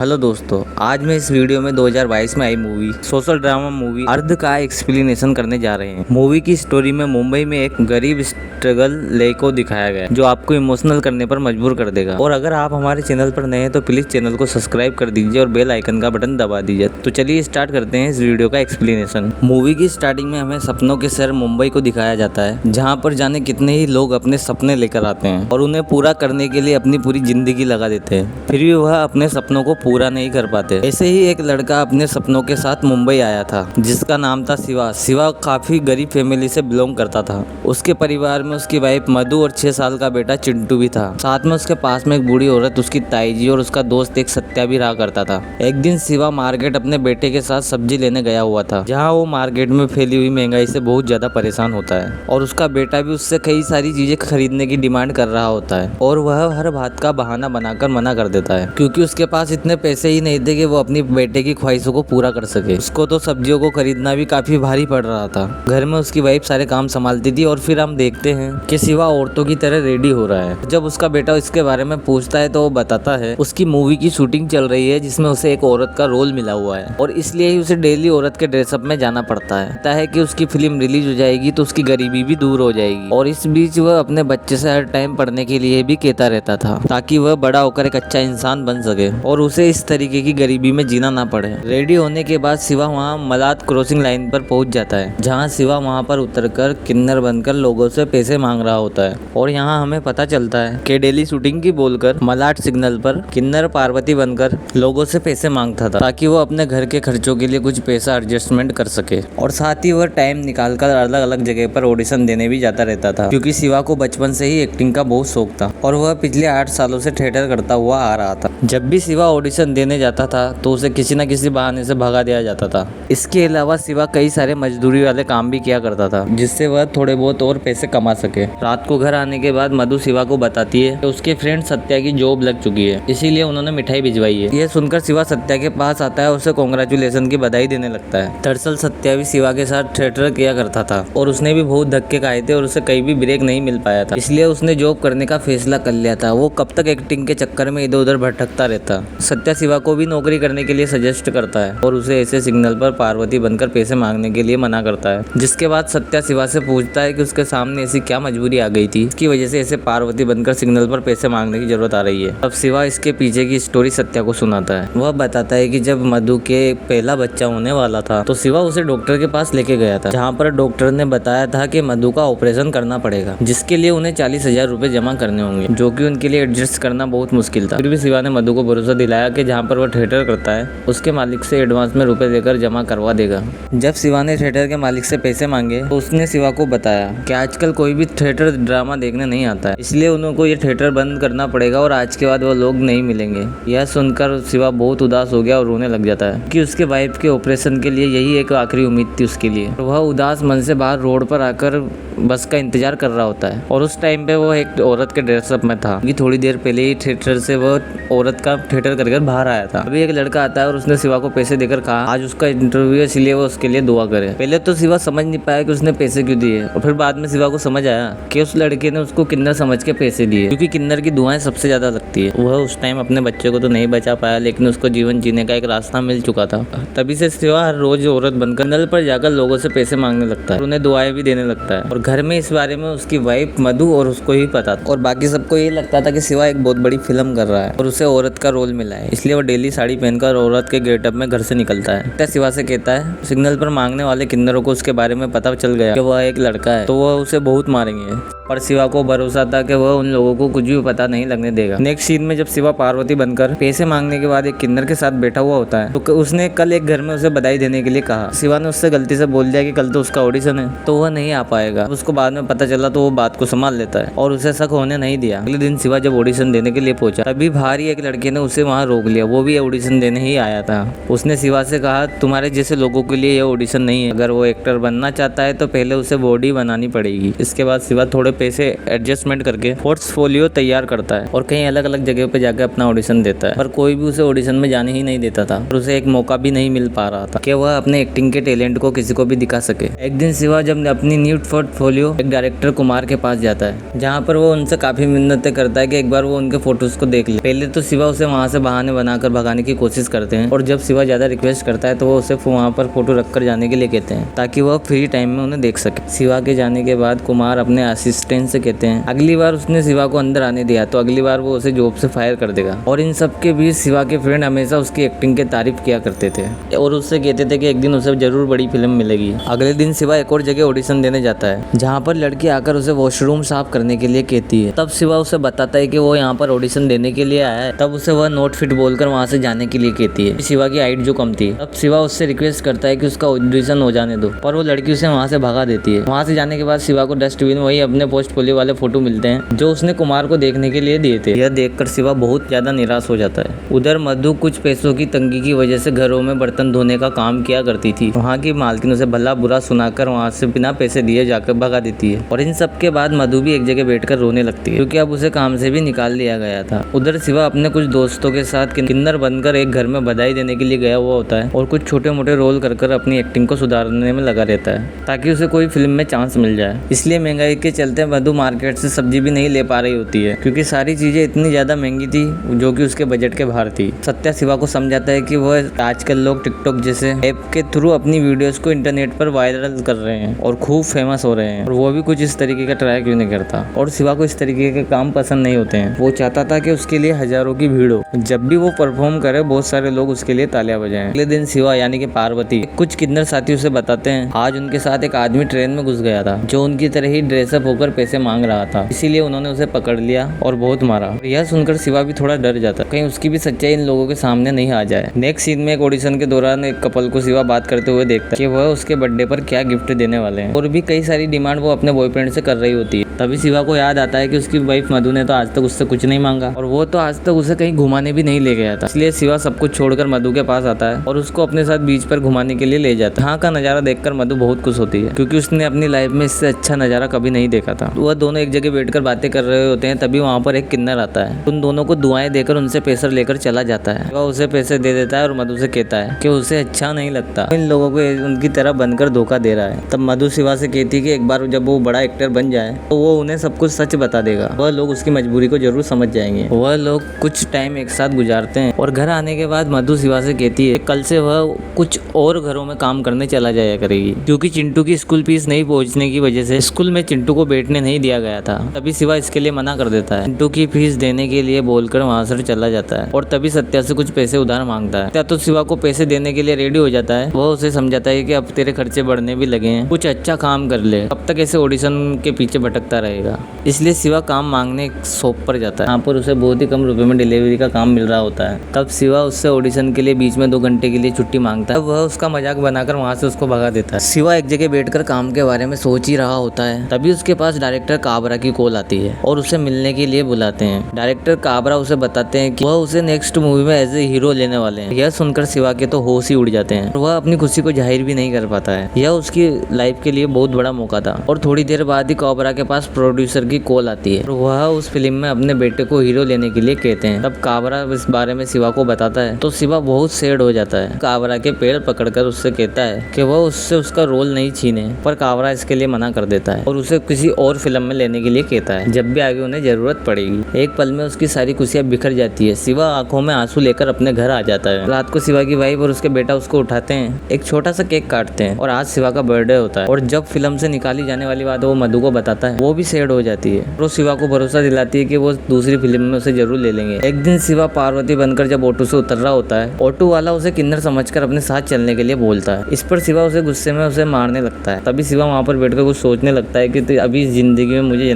Hello दोस्तों, आज मैं इस वीडियो में 2022 में आई मूवी सोशल ड्रामा मूवी अर्ध का एक्सप्लेनेशन करने जा रहे हैं। मूवी की स्टोरी में मुंबई में एक गरीब स्ट्रगल ले को दिखाया गया है जो आपको इमोशनल करने पर मजबूर कर देगा। और अगर आप हमारे चैनल पर नए हैं तो प्लीज चैनल को सब्सक्राइब कर दीजिए और बेल आइकन का बटन दबा दीजिए। तो चलिए स्टार्ट करते हैं इस वीडियो का एक्सप्लेनेशन। मूवी की स्टार्टिंग में हमें सपनों के शहर मुंबई को दिखाया जाता है, जहाँ पर जाने कितने ही लोग अपने सपने लेकर आते हैं और उन्हें पूरा करने के लिए अपनी पूरी जिंदगी लगा देते हैं, फिर भी वह अपने सपनों को पूरा नहीं कर पाते। ऐसे ही एक लड़का अपने सपनों के साथ मुंबई आया था जिसका नाम था शिवा। शिवा काफी गरीब फैमिली से बिलोंग करता था। उसके परिवार में उसकी वाइफ मधु और 6 साल का बेटा चिंटू भी था। साथ में उसके पास में एक बूढ़ी औरत, उसकी ताई जी और उसका दोस्त एक सत्या भी रहा करता था। एक दिन शिवा मार्केट अपने बेटे के साथ सब्जी लेने गया हुआ था, जहाँ वो मार्केट में फैली हुई महंगाई से बहुत ज्यादा परेशान होता है और उसका बेटा भी उससे कई सारी चीजें खरीदने की डिमांड कर रहा होता है और वह हर बात का बहाना बनाकर मना कर देता है, क्योंकि उसके पास इतने पैसे ही नहीं थे कि वो अपनी बेटे की ख्वाहिशों को पूरा कर सके। उसको तो सब्जियों को खरीदना भी काफी भारी पड़ रहा था। घर में उसकी वाइफ सारे काम संभालती थी और फिर हम देखते हैं कि शिवा औरतों की तरह रेडी हो रहा है। जब उसका बेटा इसके बारे में पूछता है तो वो बताता है उसकी मूवी की शूटिंग चल रही है जिसमें उसे एक औरत का रोल मिला हुआ है और इसलिए ही उसे डेली औरत के ड्रेसअप में जाना पड़ता है। पता है कि उसकी फिल्म रिलीज हो जाएगी तो उसकी गरीबी भी दूर हो जाएगी और इस बीच वह अपने बच्चे से हर टाइम पढ़ने के लिए भी कहता रहता था ताकि वह बड़ा होकर एक अच्छा इंसान बन सके और उसे इस तरीके की गरीबी में जीना ना पड़े। रेडी होने के बाद शिवा वहाँ मलाद क्रॉसिंग लाइन पर पहुंच जाता है, जहाँ शिवा वहाँ पर उतरकर किन्नर बनकर लोगों से पैसे मांग रहा होता है। और यहाँ हमें पता चलता है कि डेली शूटिंग की बोलकर मलाड सिग्नल पर किन्नर पार्वती बनकर लोगों से पैसे मांगता था ताकि वो अपने घर के खर्चों के लिए कुछ पैसा एडजस्टमेंट कर सके। और साथ ही वह टाइम निकालकर अलग अलग जगह पर ऑडिशन देने भी जाता रहता था, क्योंकि शिवा को बचपन से ही एक्टिंग का बहुत शौक था और वह पिछले 8 सालों से थिएटर करता हुआ आ रहा था। जब भी शिवा ऑडिशन देने जाता था तो उसे किसी न किसी बहाने से भगा दिया जाता था। इसके अलावा शिवा कई सारे मजदूरी वाले काम भी किया करता था जिससे वह थोड़े बहुत और पैसे कमा सके। रात को घर आने के बाद मधु शिवा को बताती है कि उसके फ्रेंड सत्या की जॉब लग चुकी है, इसीलिए उन्होंने मिठाई भिजवाई है। यह सुनकर शिवा सत्या के पास आता है और उसे कांग्रेचुलेशन की बधाई देने लगता है। दरअसल सत्या भी शिवा के साथ थिएटर किया करता था और उसने भी बहुत धक्के खाए थे और उसे कहीं भी ब्रेक नहीं मिल पाया था, इसलिए उसने जॉब करने का फैसला कर लिया था। वो कब तक एक्टिंग के चक्कर में इधर उधर भटकता रहता। सत्या शिवा को भी नौकरी करने के लिए सजेस्ट करता है और उसे ऐसे सिग्नल पर पार्वती बनकर पैसे मांगने के लिए मना करता है। जिसके बाद सत्या शिवा से पूछता है कि उसके सामने ऐसी क्या मजबूरी आ गई थी इसकी वजह से ऐसे पार्वती बनकर सिग्नल पर पैसे मांगने की जरूरत आ रही है। अब शिवा इसके पीछे की स्टोरी सत्या को सुनाता है। वह बताता है कि जब मधु के पहला बच्चा होने वाला था तो शिवा उसे डॉक्टर के पास लेके गया था, जहाँ पर डॉक्टर ने बताया था कि मधु का ऑपरेशन करना पड़ेगा, जिसके लिए उन्हें 40,000 रुपए जमा करने होंगे, जो कि उनके लिए एडजस्ट करना बहुत मुश्किल था। फिर भी शिवा ने मधु को भरोसा दिलाया कि जहाँ पर वह थिएटर करता है उसके मालिक से एडवांस में रुपए देकर जमा करवा देगा। जब शिवा ने थिएटर के मालिक से पैसे मांगे तो उसने शिवा को बताया कि आजकल कोई भी थिएटर ड्रामा देखने नहीं आता है, इसलिए उनको ये थिएटर बंद करना पड़ेगा और आज के बाद वो लोग नहीं मिलेंगे। यह सुनकर शिवा बहुत उदास हो गया और रोने लग जाता है कि उसके वाइफ के ऑपरेशन के लिए यही एक आखिरी उम्मीद थी उसके लिए। वह उदास मन से बाहर रोड पर आकर बस का इंतजार कर रहा होता है और उस टाइम पे वो एक औरत के ड्रेसअप में था कि थोड़ी देर पहले ही थिएटर से वो औरत का थिएटर कर बाहर आया था। अभी एक लड़का आता है और उसने शिवा को पैसे देकर कहा आज उसका इंटरव्यू है, इसलिए वो उसके लिए दुआ करे। पहले तो शिवा समझ नहीं पाया कि उसने पैसे क्यों दिए और फिर बाद में शिवा को समझ आया कि उस लड़के ने उसको किन्नर समझ के पैसे दिए, क्योंकि किन्नर की दुआएं सबसे ज्यादा लगती है। वह उस टाइम अपने बच्चे को तो नहीं बचा पाया, लेकिन उसको जीवन जीने का एक रास्ता मिल चुका था। तभी से शिवा हर रोज औरत बनकर नल पर जाकर लोगों से पैसे मांगने लगता है और उन्हें दुआएं भी देने लगता है। और घर में इस बारे में उसकी वाइफ मधु और उसको ही पता था और बाकी सबको ये लगता था कि शिवा एक बहुत बड़ी फिल्म कर रहा है और उसे औरत का रोल मिला है, इसलिए वो डेली साड़ी पहनकर औरत के गेटअप में घर से निकलता है। शिवा से कहता है सिग्नल पर मांगने वाले किन्नरों को उसके बारे में पता चल गया कि वह एक लड़का है तो वह उसे बहुत मारेंगे, पर शिवा को भरोसा था कि वह उन लोगों को कुछ भी पता नहीं लगने देगा। नेक्स्ट सीन में जब शिवा पार्वती बनकर पैसे मांगने के बाद एक किन्नर के साथ बैठा हुआ होता है तो उसने कल एक घर में उसे बधाई देने के लिए कहा। शिवा ने उससे गलती से बोल दिया कि कल तो उसका ऑडिशन है तो वह नहीं आ पाएगा। उसको बाद में पता चला तो वो बात को संभाल लेता है और उसे शक होने नहीं दिया। अगले दिन शिवा जब ऑडिशन देने के लिए पहुंचा तभी बाहर ही एक लड़के ने उसे वहाँ रोक लिया। वो भी ऑडिशन देने ही आया था। उसने शिवा से कहा तुम्हारे जैसे लोगों के लिए यह ऑडिशन नहीं है, अगर वो एक्टर बनना चाहता है तो पहले उसे बॉडी बनानी पड़ेगी। इसके बाद शिवा थोड़े पैसे एडजस्टमेंट करके पोर्टफोलियो तैयार करता है और कई अलग अलग जगह पे जाकर अपना ऑडिशन देता है, पर कोई भी उसे ऑडिशन में जाने ही नहीं देता था और उसे एक मौका भी नहीं मिल पा रहा था कि वह अपने एक्टिंग के टैलेंट को किसी को भी दिखा सके। एक दिन शिवा जब अपनी न्यू पोर्टफोलियो एक डायरेक्टर कुमार के पास जाता है, जहाँ पर वो उनसे काफी मिन्नतें करता है कि एक बार वो उनके फोटोज को देख ले। पहले तो शिवा उसे वहाँ से बहाने बनाकर भगाने की कोशिश करते हैं, और जब शिवा ज्यादा रिक्वेस्ट करता है तो वो उसे वहाँ पर फोटो रखकर जाने के लिए कहते हैं ताकि वह फ्री टाइम में उन्हें देख सके। शिवा के जाने के बाद कुमार अपने असिस्टेंट से कहते हैं अगली बार उसने शिवा को अंदर आने दिया तो अगली बार वो उसे जॉब से फायर कर देगा। और इन सब के बीच शिवा के फ्रेंड हमेशा उसकी एक्टिंग की तारीफ किया करते थे और उससे कहते थे कि एक दिन उसे जरूर बड़ी फिल्म मिलेगी। अगले दिन शिवा एक और जगह ऑडिशन देने जाता है, जहाँ पर लड़की आकर उसे वॉशरूम साफ करने के लिए कहती है। तब शिवा उसे बताता है कि वो यहाँ पर ऑडिशन देने के लिए आया है। तब उसे वह नॉट फिट बोलकर वहाँ से जाने के लिए कहती है। शिवा की हाइट जो कम थी, तब शिवा उससे रिक्वेस्ट करता है कि उसका ऑडिशन हो जाने दो, पर वो लड़की उसे वहाँ से भगा देती है। वहाँ से जाने के बाद शिवा को डस्टबिन वही अपने पोर्टफोलियो वाले फोटो मिलते हैं जो उसने कुमार को देखने के लिए दिए थे। यह देखकर शिवा बहुत ज्यादा निराश हो जाता है। उधर मधु कुछ पैसों की तंगी की वजह से घरों में बर्तन धोने का काम किया करती थी। वहाँ की मालकिन उसे भला बुरा सुनाकर वहाँ से बिना पैसे दिए जाकर भगा देती है। और इन सब के बाद मधु भी एक जगह बैठकर रोने लगती है, क्योंकि अब उसे काम से भी निकाल दिया गया था। उधर शिवा अपने कुछ दोस्तों के साथ किन्नर बनकर एक घर में बधाई देने के लिए गया हुआ होता है और कुछ छोटे मोटे रोल कर अपनी एक्टिंग को सुधारने में लगा रहता है ताकि उसे कोई फिल्म में चांस मिल जाए। इसलिए महंगाई के चलते मधु मार्केट से सब्जी भी नहीं ले पा रही होती है, क्योंकि सारी चीजें इतनी ज्यादा महंगी थी जो कि उसके बजट के बाहर थी। सत्या शिवा को समझाता है कि वह आजकल लोग टिकटॉक जैसे ऐप के थ्रू अपनी वीडियोस को इंटरनेट पर वायरल कर रहे हैं और खूब फेमस हो रहे हैं, और वो भी कुछ इस तरीके का ट्राई क्यों नहीं करता। और शिवा को इस तरीके के काम पसंद नहीं होते हैं। वो चाहता था कि उसके लिए हजारों की भीड़ हो, जब भी वो परफॉर्म करे बहुत सारे लोग उसके लिए तालियां बजाएं। अगले दिन शिवा यानी कि पार्वती कुछ किन्नर साथी उसे बताते हैं आज उनके साथ एक आदमी ट्रेन में घुस गया था जो उनकी तरह ही ड्रेसअप होकर पैसे मांग रहा था, इसीलिए उन्होंने उसे पकड़ लिया और बहुत मारा। यह सुनकर शिवा भी थोड़ा डर जाता, कहीं उसकी भी सच्चाई इन लोगों के सामने नहीं आ जाए। नेक्स्ट सीन में एक ऑडिशन के दौरान एक कपल को शिवा बात करते हुए देखता है कि वह उसके बर्थडे पर क्या गिफ्ट देने वाले हैं, और भी कई सारी डिमांड वो अपने बॉयफ्रेंड से कर रही होती है। तभी शिवा को याद आता है कि उसकी वाइफ मधु ने तो आज तक उससे कुछ नहीं मांगा और वो तो आज तक उसे कहीं घुमाने भी नहीं ले गया था। इसलिए शिवा सब कुछ छोड़कर मधु के पास आता है और उसको अपने साथ बीच पर घुमाने के लिए ले जाता है। यहाँ का नजारा देखकर मधु बहुत खुश होती है, क्योंकि उसने अपनी लाइफ में इससे अच्छा नजारा कभी नहीं देखा था। वह दोनों एक जगह बैठकर बातें कर रहे होते हैं, तभी वहाँ पर एक किन्नर आता है। उन दोनों को दुआएं देकर उनसे पैसे लेकर चला जाता है। वह उसे पैसे दे देता है और मधु से कहता है कि उसे अच्छा नहीं लगता इन लोगों को उनकी तरह बनकर धोखा दे रहा है। तब मधु शिवा से कहती है कि एक बार जब वो बड़ा एक्टर बन जाए तो वो उन्हें सब कुछ सच बता देगा, वह लोग उसकी मजबूरी को जरूर समझ जाएंगे। वह लोग कुछ टाइम एक साथ गुजारते हैं और घर आने के बाद मधु शिवा से कहती है कल से वह कुछ और घरों में काम करने चला जाया करेगी, क्योंकि चिंटू की स्कूल फीस नहीं पहुंचने की वजह से स्कूल में चिंटू को बैठने नहीं दिया गया था। तभी शिवा इसके लिए मना कर देता है। चिंटू की फीस देने के लिए बोलकर वहाँ से चला जाता है और तभी सत्या से कुछ पैसे उधार मांगता है। सत्या तो शिवा को पैसे देने के लिए रेडी हो जाता है। वह उसे समझाता है कि अब तेरे खर्चे बढ़ने भी लगे हैं, कुछ अच्छा काम कर ले, अब तक ऐसे ऑडिशन के पीछे भटकता रहेगा। इसलिए शिवा काम मांगने एक शॉप पर जाता है। यहाँ पर उसे बहुत ही कम रुपए में डिलीवरी का काम मिल रहा होता है। तब शिवा उससे ऑडिशन के लिए बीच में 2 घंटे के लिए छुट्टी मांगता है। वह उसका मजाक बनाकर वहाँ से उसको भगा देता है। शिवा एक जगह बैठकर काम के बारे में सोच ही रहा होता है, तभी उसके पास डायरेक्टर काबरा की कॉल आती है और उसे मिलने के लिए बुलाते हैं। डायरेक्टर काबरा उसे बताते हैं कि वह उसे नेक्स्ट मूवी में एज ए हीरो लेने वाले हैं। यह सुनकर शिवा के तो होश ही उड़ जाते हैं। वह अपनी खुशी को जाहिर भी नहीं कर पाता है। यह उसकी लाइफ के लिए बहुत बड़ा मौका था। और थोड़ी देर बाद ही काबरा के पास प्रोड्यूसर की कॉल आती है और वह उस फिल्म में अपने बेटे को हीरो लेने के लिए कहते हैं। तब काबरा इस बारे में शिवा को बताता है तो शिवा बहुत सैड हो जाता है। काबरा के पैर पकड़कर उससे कहता है कि वह उससे उसका रोल नहीं छीने, पर काबरा इसके लिए मना कर देता है और उसे किसी और फिल्म में लेने के लिए कहता है जब भी आगे उन्हें जरूरत पड़ेगी। एक पल में उसकी सारी खुशियां बिखर जाती है। शिवा आंखों में आंसू लेकर अपने घर आ जाता है। रात को शिवा की वाइफ और उसके बेटा उसको उठाते हैं, एक छोटा सा केक काटते हैं और आज शिवा का बर्थडे होता है। और जब फिल्म से निकाली जाने वाली बात वो मधु को बताता है, वो भी सैड हो जाती है। वो शिवा को भरोसा दिलाती है कि वो दूसरी फिल्म में उसे जरूर ले लेंगे। एक दिन शिवा पार्वती बनकर जब ऑटो से उतर रहा होता है, ऑटो वाला उसे किन्नर समझकर अपने साथ चलने के लिए बोलता है। इस पर शिवा उसे गुस्से में उसे मारने लगता है। तभी शिवा वहाँ पर बैठकर कुछ सोचने लगता है कि अभी जिंदगी में मुझे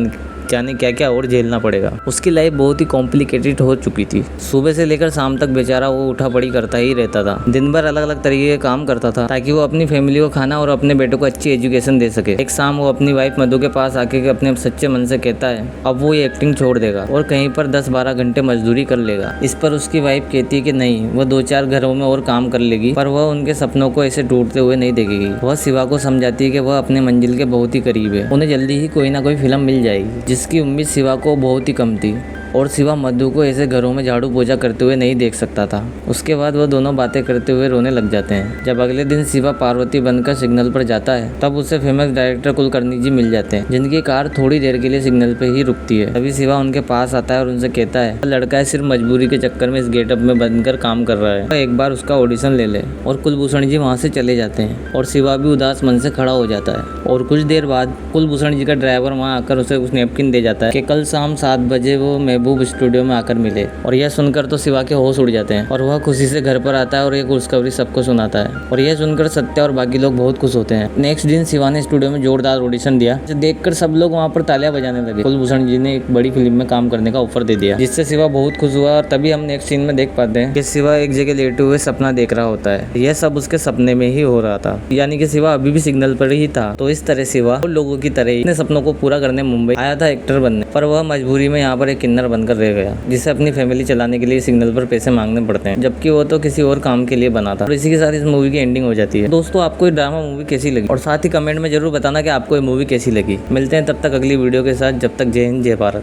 जाने क्या क्या और झेलना पड़ेगा। उसकी लाइफ बहुत ही कॉम्प्लिकेटेड हो चुकी थी। सुबह से लेकर शाम तक बेचारा वो उठा पड़ी करता ही रहता था। दिन भर अलग अलग तरीके के काम करता था ताकि वो अपनी फैमिली को खाना और अपने बेटे को अच्छी एजुकेशन दे सके। एक शाम वो अपनी वाइफ मधु के पास आके अपने सच्चे मन से कहता है अब वो ये एक्टिंग छोड़ देगा और कहीं पर 10-12 घंटे मजदूरी कर लेगा। इस पर उसकी वाइफ कहती है कि नहीं, वह 2-4 घरों में और काम कर लेगी, पर वह उनके सपनों को ऐसे टूटते हुए नहीं देखेगी। वह शिवा को समझाती है कि वह अपने मंजिल के बहुत ही करीब है, उन्हें जल्दी ही कोई ना कोई फिल्म मिल जाएगी, जिसकी उम्मीद शिवा को बहुत ही कम थी। और शिवा मधु को ऐसे घरों में झाड़ू पोछा करते हुए नहीं देख सकता था। उसके बाद वह दोनों बातें करते हुए रोने लग जाते हैं। जब अगले दिन शिवा पार्वती बनकर सिग्नल पर जाता है तब उसे फेमस डायरेक्टर कुलकर्णी जी मिल जाते हैं, जिनकी कार थोड़ी देर के लिए सिग्नल पे ही रुकती है। तभी शिवा उनके पास आता है और उनसे कहता है लड़का है सिर्फ मजबूरी के चक्कर में इस गेटअप में बनकर काम कर रहा है, एक बार उसका ऑडिशन ले ले। और कुलभूषण जी वहाँ से चले जाते हैं और शिवा भी उदास मन से खड़ा हो जाता है। और कुछ देर बाद कुलभूषण जी का ड्राइवर वहाँ आकर उसे उस नैपकिन दे जाता है कि कल शाम 7 बजे वो महबूब स्टूडियो में आकर मिले। और यह सुनकर तो शिवा के होश उड़ जाते हैं और वह खुशी से घर पर आता है और ये खुशखबरी सबको सुनाता है। और यह सुनकर सत्या और बाकी लोग बहुत खुश होते हैं। नेक्स्ट दिन शिवा ने स्टूडियो में जोरदार ऑडिशन दिया, जिसे देखकर सब लोग वहाँ पर तालियां बजाने लगे। कुलभूषण जी ने एक बड़ी फिल्म में काम करने का ऑफर दे दिया, जिससे शिवा बहुत खुश हुआ। और तभी हम नेक्स्ट सीन में देख पाते हैं कि शिवा एक जगह लेटे हुए सपना देख रहा होता है। यह सब उसके सपने में ही हो रहा था, यानी कि शिवा अभी भी सिग्नल पर ही था। तो इस तरह शिवा लोगों की तरह ही अपने सपनों को पूरा करने मुंबई आया था एक्टर बनने, पर वह मजबूरी में यहाँ पर एक किन्नर बनकर रह गया, जिसे अपनी फैमिली चलाने के लिए सिग्नल पर पैसे मांगने पड़ते हैं, जबकि वो तो किसी और काम के लिए बना था। और इसी के साथ इस मूवी की एंडिंग हो जाती है। दोस्तों, आपको ये ड्रामा मूवी कैसी लगी और साथ ही कमेंट में जरूर बताना कि आपको ये मूवी कैसी लगी। मिलते हैं तब तक अगली वीडियो के साथ। जब तक जय हिंद जय भारत।